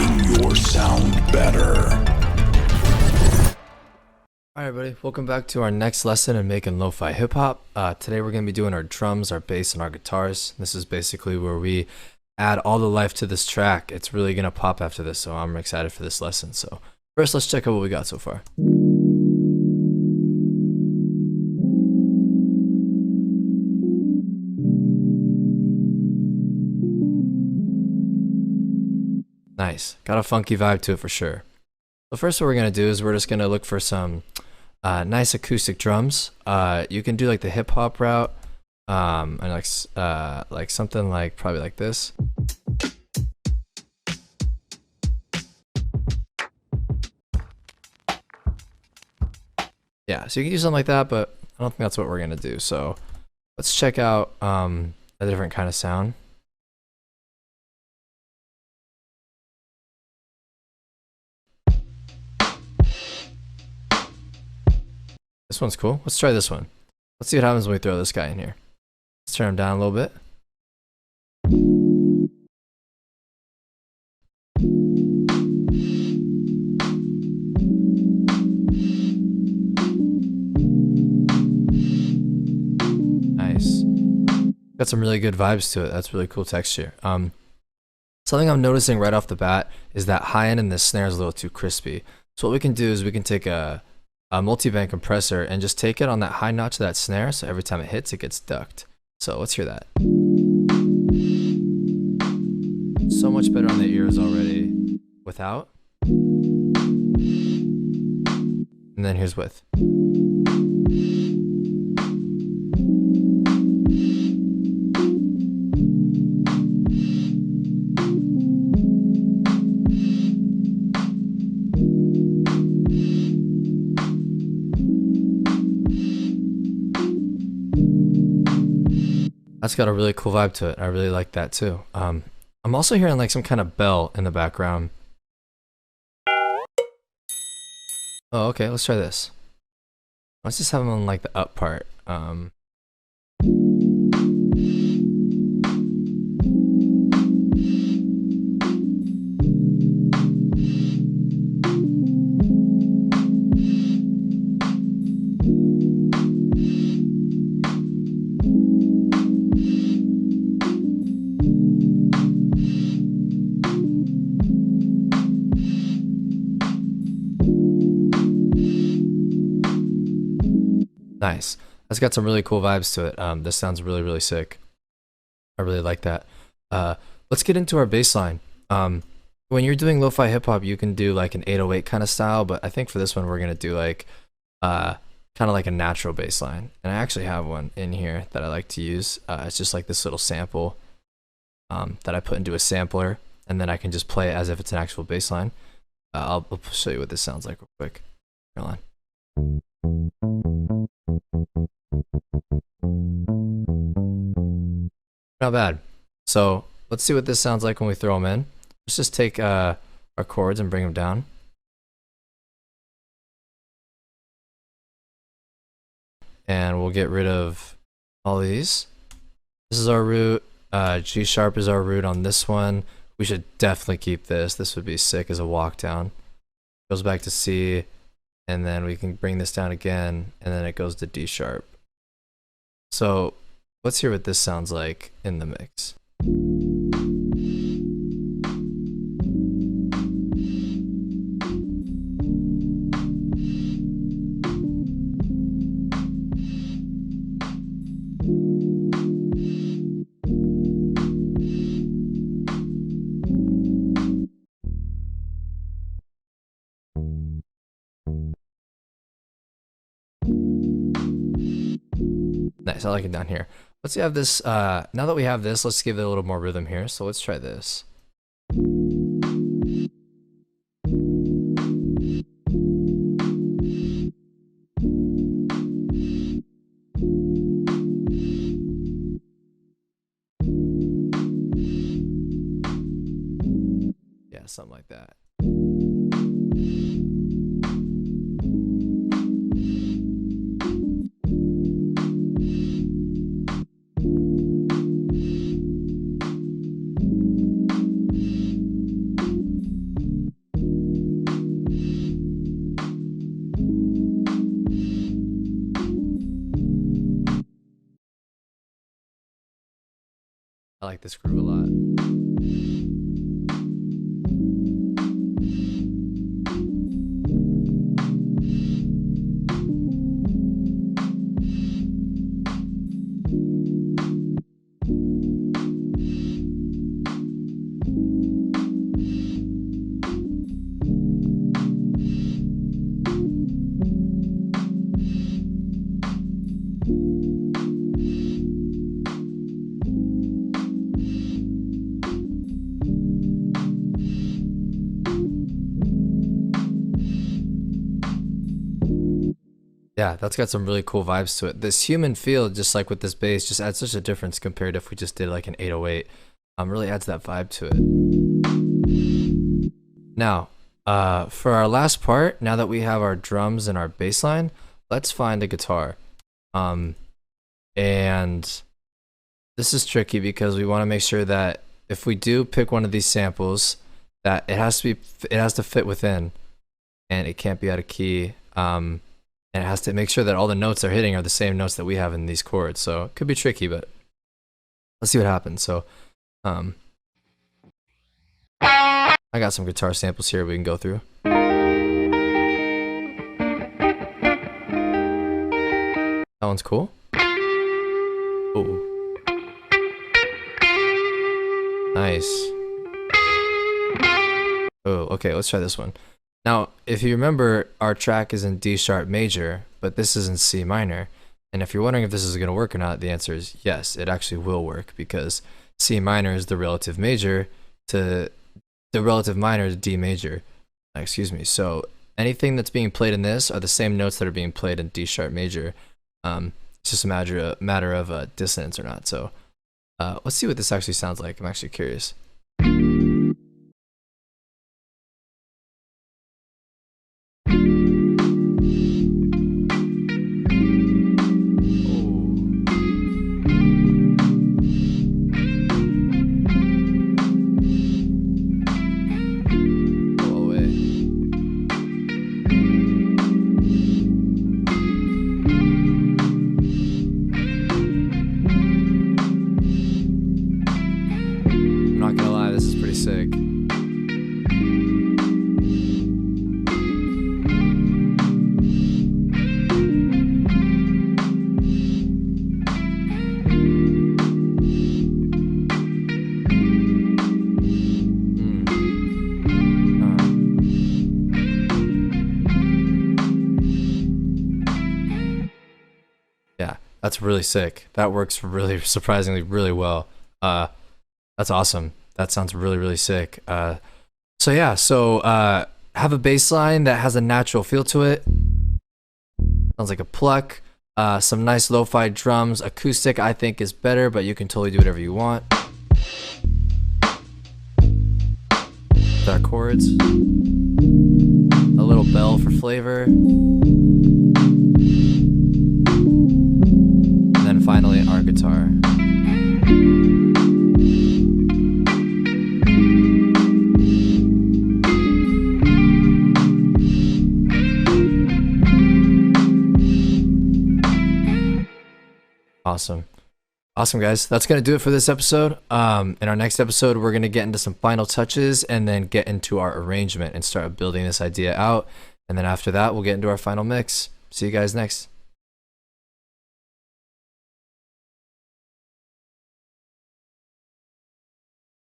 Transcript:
making your sound better. Alright everybody, welcome back to our next lesson in making lo-fi hip-hop. Today we're going to be doing our drums, our bass, and our guitars. This is basically where we add all the life to this track. It's really going to pop after this, so I'm excited for this lesson. So first, let's check out what we got so far. Nice, got a funky vibe to it for sure. So first what we're going to do is we're just going to look for some nice acoustic drums. You can do like the hip hop route, and like something like probably like this. Yeah, so you can do something like that, but I don't think that's what we're gonna do. So let's check out a different kind of sound. This one's cool. Let's try this one. Let's see what happens when we throw this guy in here. Let's turn him down a little bit. Nice. Got some really good vibes to it. That's really cool texture. Something I'm noticing right off the bat is that high end in this snare is a little too crispy. So what we can do is we can take a multi-band compressor and just take it on that high notch of that snare, so every time it hits it gets ducked. So let's hear that. So much better on the ears already without. And then here's with. That's got a really cool vibe to it. I really like that too. I'm also hearing like some kind of bell in the background. Oh, okay, let's try this. Let's just have them on like the up part. Nice. That's got some really cool vibes to it. This sounds really, really sick. I really like that. Let's get into our bass line. When you're doing lo-fi hip-hop, you can do like an 808 kind of style, but I think for this one, we're going to do like kind of like a natural bass line. And I actually have one in here that I like to use. It's just like this little sample that I put into a sampler, and then I can just play it as if it's an actual bass line. I'll show you what this sounds like real quick. Hold on. Not bad. So let's see what this sounds like when we throw them in. Let's just take our chords and bring them down. And we'll get rid of all these. This is our root. G sharp is our root on this one. We should definitely keep this. This would be sick as a walk down. Goes back to C, and then we can bring this down again, and then it goes to D sharp. So let's hear what this sounds like in the mix. Nice, I like it down here. Let's have this, now that we have this, let's give it a little more rhythm here. So let's try this. Yeah, something like that. like this groove a lot. Yeah, that's got some really cool vibes to it. This human feel, just like with this bass, just adds such a difference compared to if we just did like an 808. Really adds that vibe to it. Now, for our last part, now that we have our drums and our bass line, let's find a guitar. And this is tricky because we want to make sure that if we do pick one of these samples, that it has to fit within, and it can't be out of key. And it has to make sure that all the notes they're hitting are the same notes that we have in these chords. So it could be tricky, but let's see what happens. So I got some guitar samples here we can go through. That one's cool. Ooh. Nice. Oh, okay, let's try this one. Now, if you remember, our track is in D sharp major, but this is in C minor. And if you're wondering if this is going to work or not, the answer is yes, it actually will work, because C minor is the relative major to D major. Excuse me. So anything that's being played in this are the same notes that are being played in D sharp major. It's just a matter of dissonance or not. So let's see what this actually sounds like. I'm actually curious. Not gonna lie, this is pretty sick. Yeah, that's really sick. That works really surprisingly really well. That's awesome. That sounds really, really sick. So have a bass line that has a natural feel to it. Sounds like a pluck. Some nice lo-fi drums. Acoustic, I think, is better, but you can totally do whatever you want. With our chords. A little bell for flavor. And then finally, our guitar. Awesome guys, that's gonna do it for this episode. In our next episode, we're gonna get into some final touches and then get into our arrangement and start building this idea out, and then after that we'll get into our final mix. See you guys next.